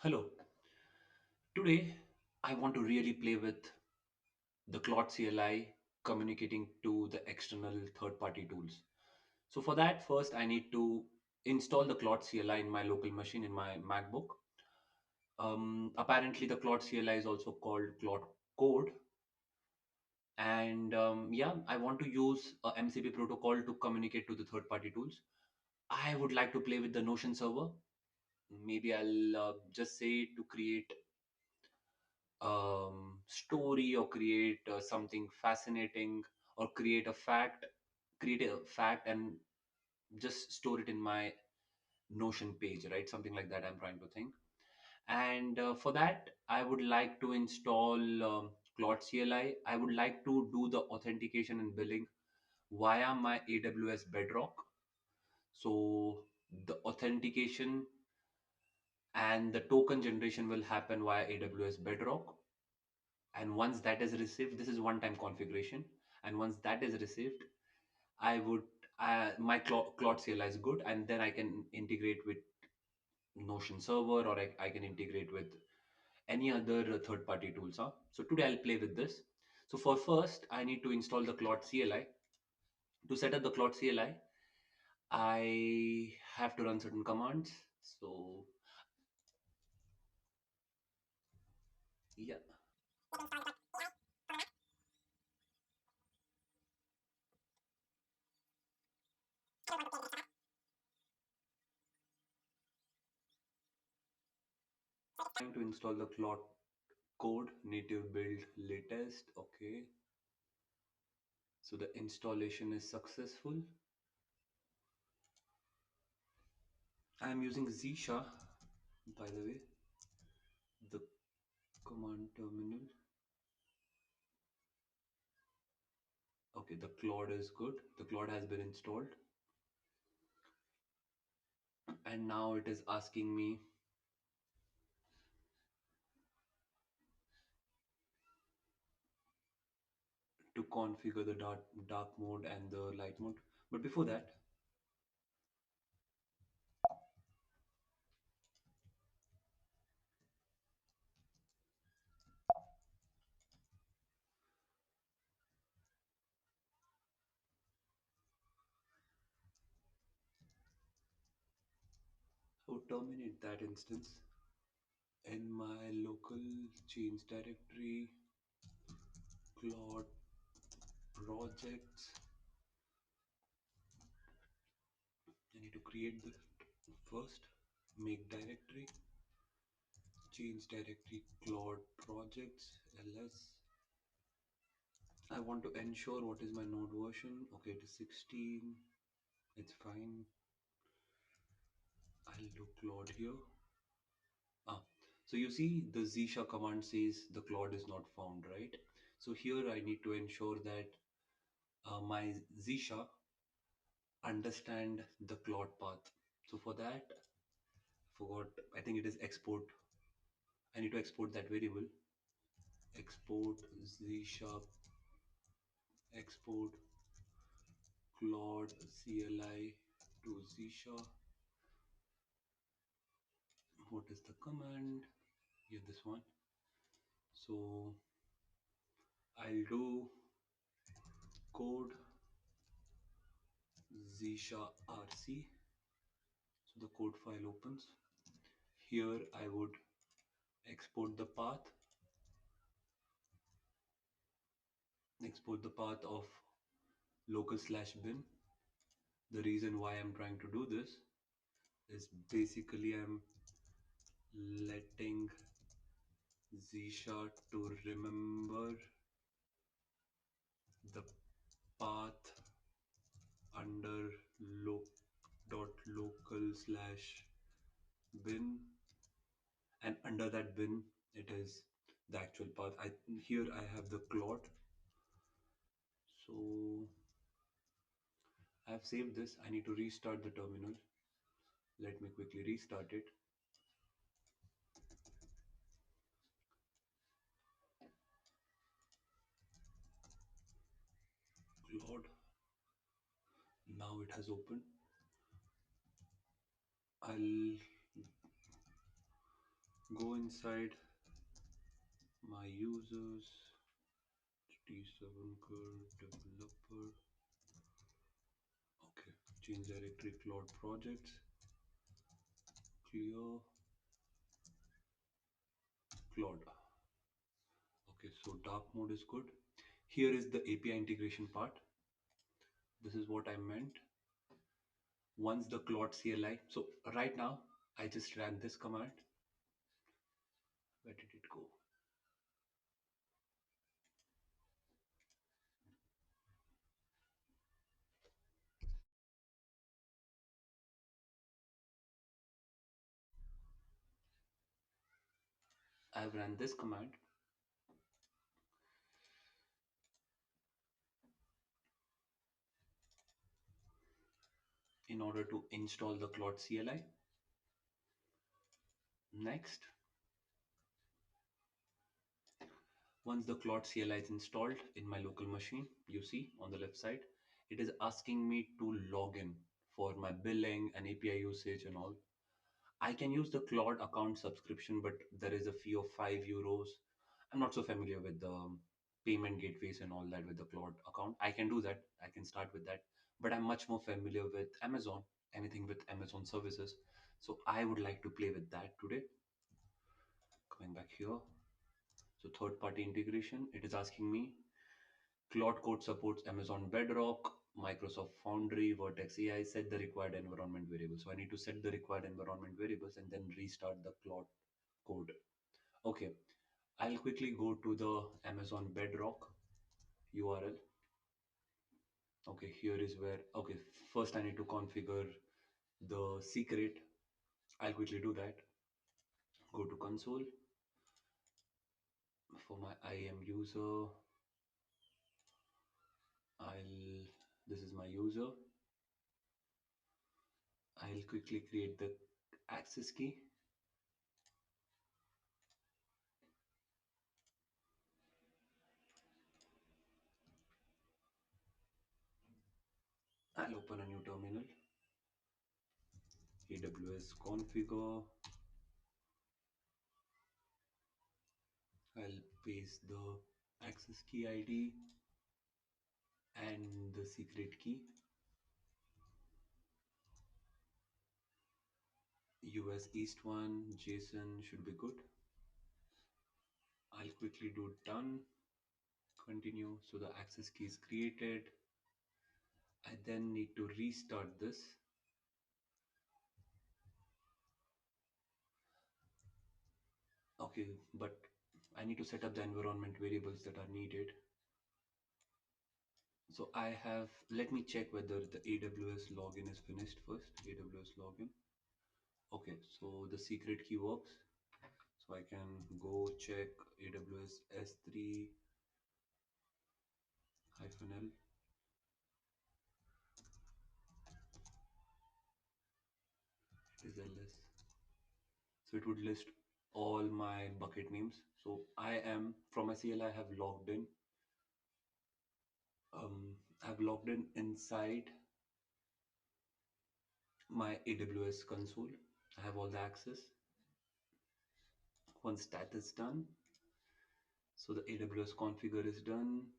Hello. Today, I want to really play with the Claude CLI communicating to the external third party tools. So, for that, first I need to install the Claude CLI in my local machine in my MacBook. Apparently, the Claude CLI is also called Claude Code. And yeah, I want to use a MCP protocol to communicate to the third party tools. I would like to play with the Notion server. Maybe I'll just say to create story or create something fascinating or create a fact and just store it in my Notion page, right? Something like that I'm trying to think. And for that, I would like to install Claude CLI. I would like to do the authentication and billing via my AWS Bedrock. So the authentication and the token generation will happen via AWS Bedrock. And once that is received, this is one time configuration, and once that is received, I would my Claude CLI is good, and then I can integrate with Notion server, or I can integrate with any other third party tools. So today I'll play with this. So for first, I need to install the Claude CLI. To set up the Claude CLI, I have to run certain commands. So yeah, trying to install the Claude code native build latest. Okay, so the installation is successful. I'm using Zisha, by the way, the command terminal. Okay, the Claude is good. The Claude has been installed. And now it is asking me to configure the dark mode and the light mode. But before that, I would terminate that instance. In my local change directory, Claude projects, I need to create the first, make directory, change directory, Claude projects, ls. I want to ensure what is my node version. Okay, it is 16. It's fine. I'll do Claude here. Ah, so you see the Zisha command says the Claude is not found, right? So here I need to ensure that my Zisha understand the Claude path. So for that, forgot, I think it is export. I need to export that variable. Export Zisha, export Claude CLI to Zisha. What is the command? Yeah, this one. So I'll do code Zisha RC. So the code file opens. Here I would export the path of local slash bin. The reason why I'm trying to do this is basically I'm letting Zsha to remember the path under local slash bin, and under that bin it is the actual path. Here I have the Claude, so I've saved this. I need to restart the terminal. Let me quickly restart it. Claude, now it has opened. I'll Go inside my users, T7 developer. Okay, change directory Claude projects, clear Claude. Okay, so dark mode is good. Here is the API integration part. This is what I meant. Once the Claude CLI. So right now, I just ran this command. Where did it go? I've run this command in order to install the Claude CLI. Next, once the Claude CLI is installed in my local machine, you see on the left side, it is asking me to log in for my billing and API usage and all. I can use the Claude account subscription, but there is a fee of €5. I'm not so familiar with the payment gateways and all that with the Claude account. I can do that. I can start with that. But I'm much more familiar with Amazon, anything with Amazon services. So I would like to play with that today. Coming back here. So third party integration, it is asking me Claude Code supports Amazon Bedrock, Microsoft Foundry, Vertex AI, set the required environment variables. So I need to set the required environment variables and then restart the Claude code. Okay, I'll quickly go to the Amazon Bedrock URL. Okay, here is where, okay, first I need to configure the secret. I'll quickly do that. Go to console for my IAM user. This is my user. I'll quickly create the access key. I'll open a new terminal. AWS configure. I'll paste the access key ID and the secret key. US East 1, JSON should be good. I'll quickly do done, continue. So the access key is created. I then need to restart this. Okay, but I need to set up the environment variables that are needed. So I have, let me check whether the AWS login is finished first. AWS login. Okay, so the secret key works. So I can go check AWS S3 -L. It is ls. So it would list all my bucket names. So I am from my CL, I have logged in. I've logged in inside my AWS console. I have all the access. Once that is done, so the AWS configure is done.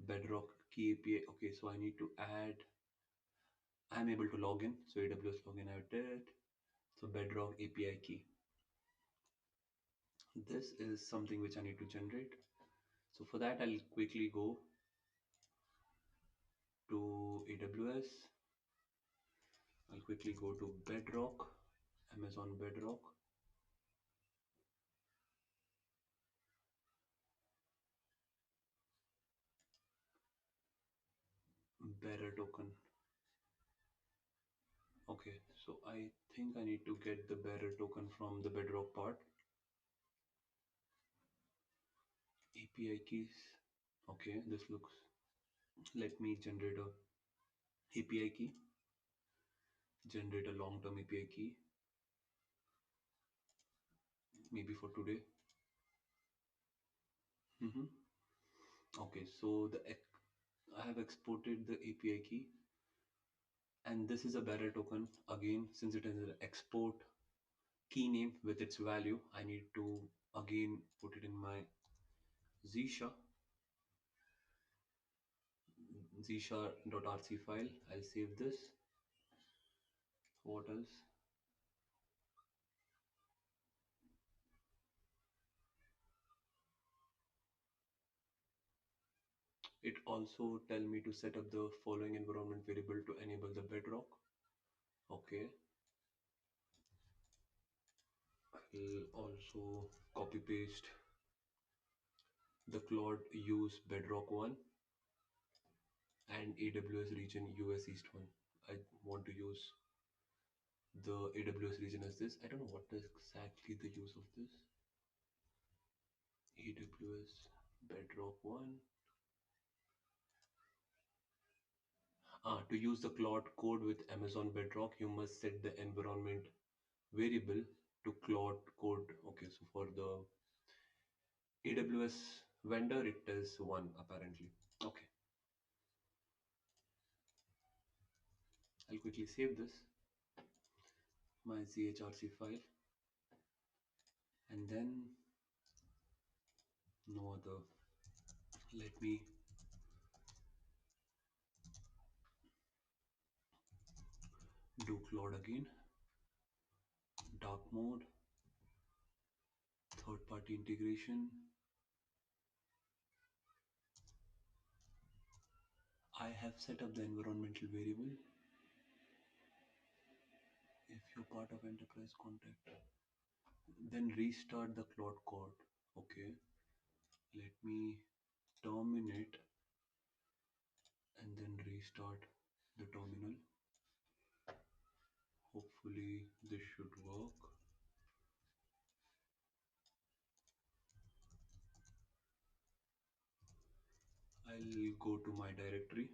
Bedrock key API. Okay, so I need to add. I'm able to log in. So AWS login I did. So Bedrock API key. This is something which I need to generate. So for that, I'll quickly go to AWS. I'll quickly go to Bedrock, Amazon Bedrock. Bearer token. Okay, so I think I need to get the bearer token from the Bedrock part. API keys. Okay, this looks. Let me generate a API key. Generate a long-term API key. Maybe for today. Okay, so I have exported the API key, and this is a bearer token again since it is an export. key name with its value. I need to again put it in my zsha zsha.rc file. I'll save this. What else? It also tell me to set up the following environment variable to enable the bedrock. Okay, I'll also copy paste the Claude use bedrock one and AWS region US East one. I want to use the AWS region as this. I don't know what is exactly the use of this. AWS bedrock one. To use the Claude code with Amazon Bedrock, you must set the environment variable to Claude code. Okay, so for the AWS vendor, it is one apparently. Okay, I'll quickly save this, my zhrc file, and then no other. Let me do Claude again. Dark mode, third party integration. I have set up the environmental variable. If you're part of enterprise contact, then restart the Claude code. Okay, let me terminate and then restart the terminal. Hopefully this should work. I'll go to my directory,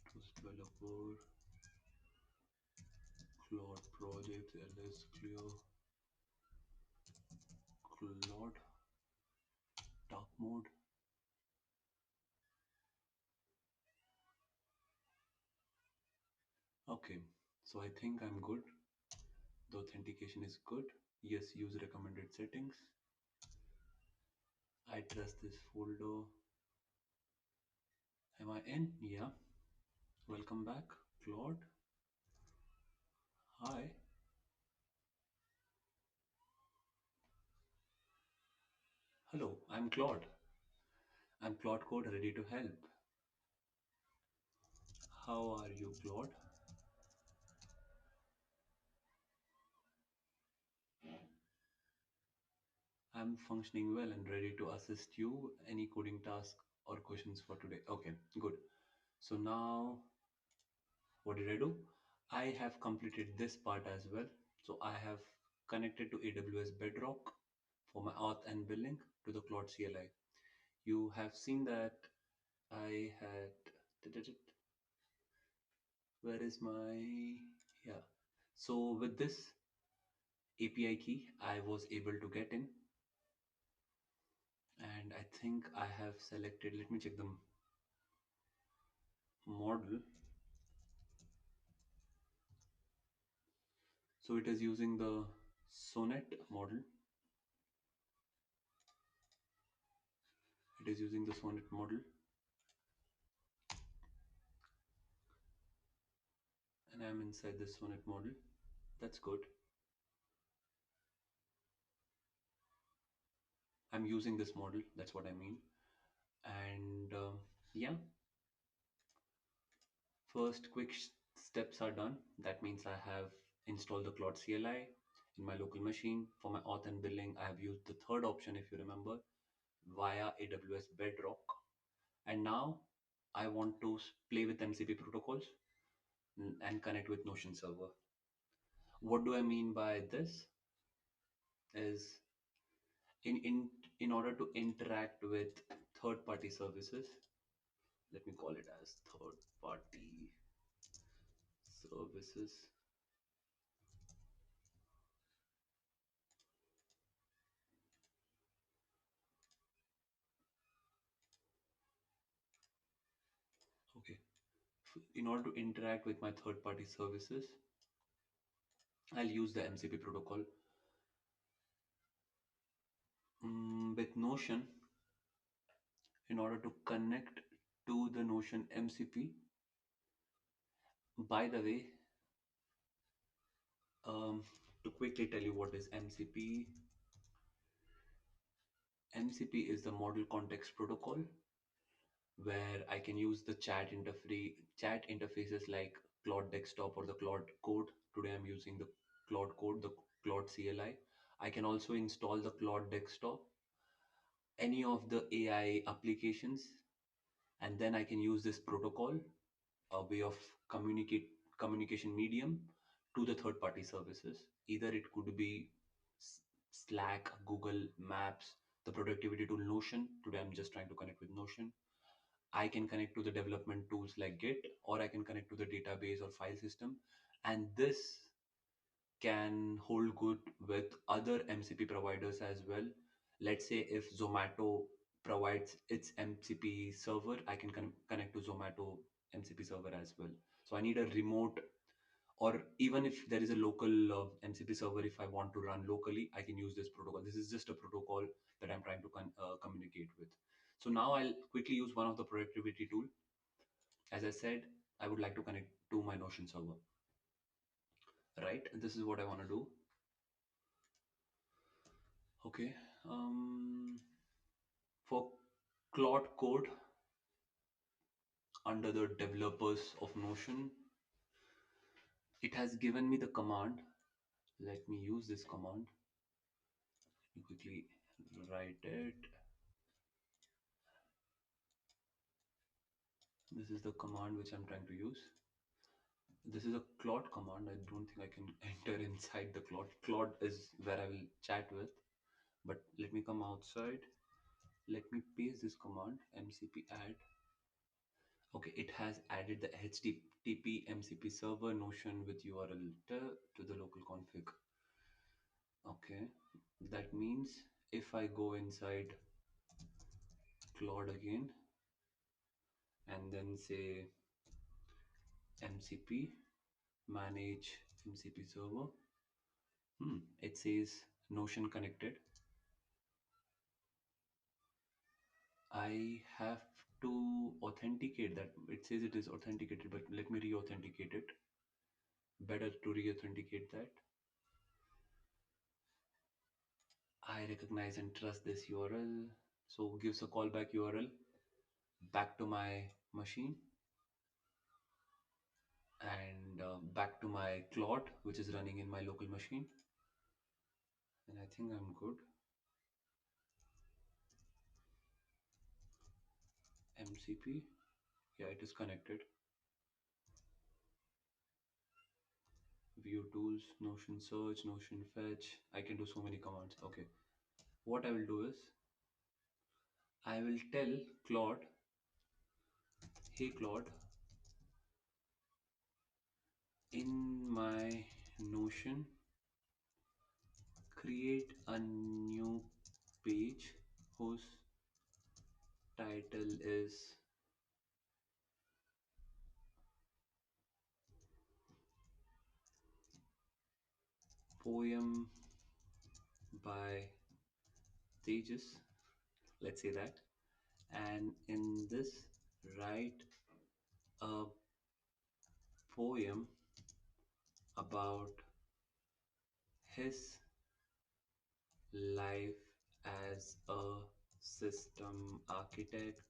it was developer, Claude project, ls clear, Claude, dark mode. Okay, so I think I'm good. The authentication is good. Yes, use recommended settings. I trust this folder. Am I in? Yeah. Welcome back, Claude. Hi. Hello, I'm Claude. I'm Claude Code, ready to help. How are you, Claude? I'm functioning well and ready to assist you. Any coding task or questions for today? Okay, good. So now, what did I do? I have completed this part as well. So I have connected to AWS Bedrock for my auth and billing to the Claude CLI. You have seen that I had, where is my, yeah. So with this API key, I was able to get in, and I think I have selected, let me check the model. So it is using the Sonnet model. It is using the Sonnet model, and I'm inside the Sonnet model. That's good. I'm using this model. That's what I mean. And yeah, first quick steps are done. That means I have installed the Claude CLI in my local machine. For my auth and billing, I have used the third option, if you remember, via AWS Bedrock. And now I want to play with MCP protocols and connect with Notion server. What do I mean by this? Is in in in order to interact with third party services, let me call it as third party services. Okay, In order to interact with my third party services, I'll use the MCP protocol. With Notion, in order to connect to the Notion MCP, by the way, um, to quickly tell you what is MCP, MCP is the Model Context Protocol, where I can use the chat interfaces like Claude Desktop or the Claude Code. Today I'm using the Claude Code, the Claude CLI. I can also install the Claude Desktop, any of the AI applications, and then I can use this protocol, a way of communication medium to the third party services. Either it could be S- Slack, Google Maps, the productivity tool Notion. Today I'm just trying to connect with Notion. I can connect to the development tools like Git, or I can connect to the database or file system. And this can hold good with other MCP providers as well. Let's say if Zomato provides its MCP server, I can connect to Zomato MCP server as well. So I need a remote, or even if there is a local MCP server, if I want to run locally, I can use this protocol. This is just a protocol that I'm trying to communicate with. So now I'll quickly use one of the productivity tool. As I said, I would like to connect to my Notion server, right? And this is what I want to do. Okay. For Claude Code, under the developers of Notion, it has given me the command. Let me use this command. Let me quickly write it. This is the command which I'm trying to use. This is a Claude command. I don't think I can enter inside the Claude. Claude is where I will chat with. But let me come outside. Let me paste this command, MCP add. Okay, it has added the HTTP MCP server Notion with URL to the local config. Okay, that means if I go inside Claude again and then say MCP manage MCP server, it says Notion connected. I have to authenticate that. It says it is authenticated, but let me re-authenticate it. Better to re-authenticate that. I recognize and trust this URL. So gives a callback URL back to my machine and back to my Claude, which is running in my local machine. And I think I'm good. MCP, yeah, it is connected. View tools, Notion search, Notion fetch. I can do so many commands. Okay. What I will do is I will tell Claude, hey Claude, in my Notion, create a new page whose title is Poem by Tejas, let's say that. And in this, write a poem about his life as a system architect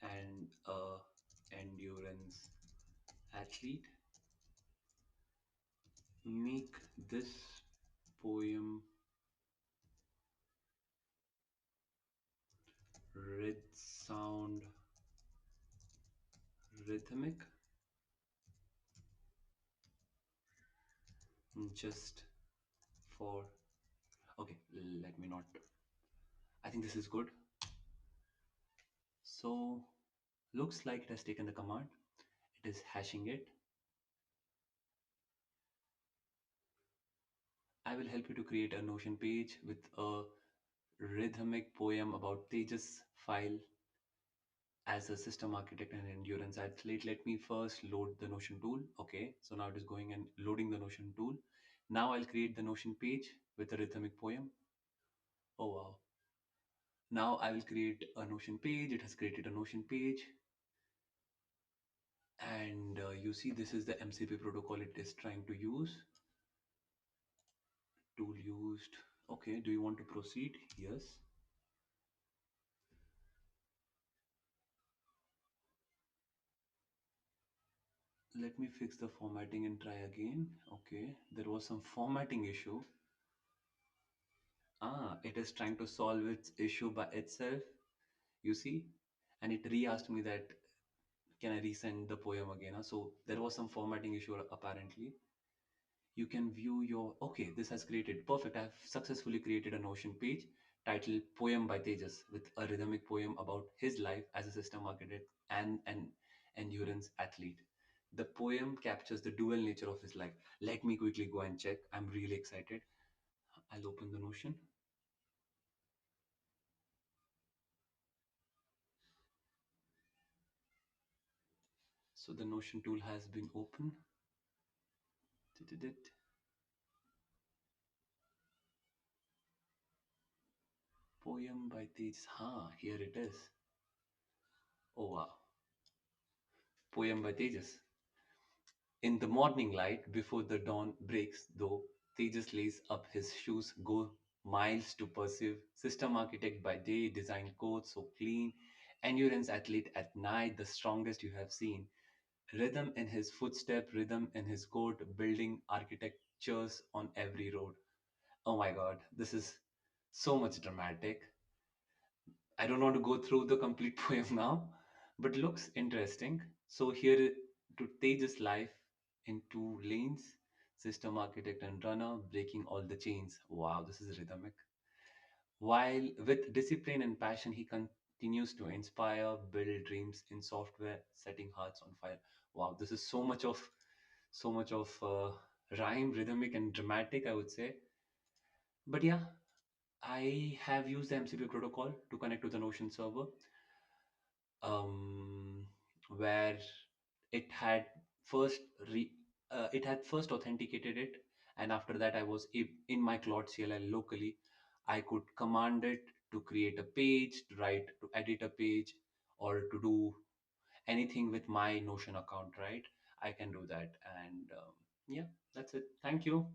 and a endurance athlete. Make this poem sound rhythmic, just for, okay, let me not, I think this is good. So looks like it has taken the command. It is hashing it. I will help you to create a Notion page with a rhythmic poem about Tejas file as a system architect and endurance athlete, let me first load the Notion tool. Okay, so now it is going and loading the Notion tool. Now I'll create the Notion page with a rhythmic poem. Oh wow. Now I will create a Notion page. It has created a Notion page. And you see, this is the MCP protocol it is trying to use. Tool used. Okay, do you want to proceed? Yes. Let me fix the formatting and try again. Okay, there was some formatting issue. Ah, it is trying to solve its issue by itself, you see. And it re-asked me that, can I resend the poem again? So there was some formatting issue apparently. You can view your, okay, this has created, perfect. I have successfully created a Notion page titled Poem by Tejas with a rhythmic poem about his life as a system architect and an endurance athlete. The poem captures the dual nature of his life. Let me quickly go and check. I'm really excited. I'll open the Notion. So the Notion tool has been open. Poem by Tejas. Here it is. Oh wow. Poem by Tejas. In the morning light, before the dawn breaks, though, Tejas lays up his shoes, go miles to pursue. System architect by day, design code so clean. Endurance athlete at night, the strongest you have seen. Rhythm in his footstep, rhythm in his code, building architectures on every road. Oh my god, this is so much dramatic. I don't want to go through the complete poem now, but looks interesting. So here to Tejas' life in two lanes, system architect and runner, breaking all the chains. Wow, this is rhythmic. While with discipline and passion, he continues to inspire, build dreams in software, setting hearts on fire. Wow, this is so much of rhyme, rhythmic, and dramatic, I would say. But yeah, I have used the MCP protocol to connect to the Notion server, um, where it had first re- it had first authenticated it, and after that I was in my Claude CLI locally. I could command it to create a page, to write, to edit a page, or to do anything with my Notion account. Right, I can do that, and yeah, that's it. Thank you.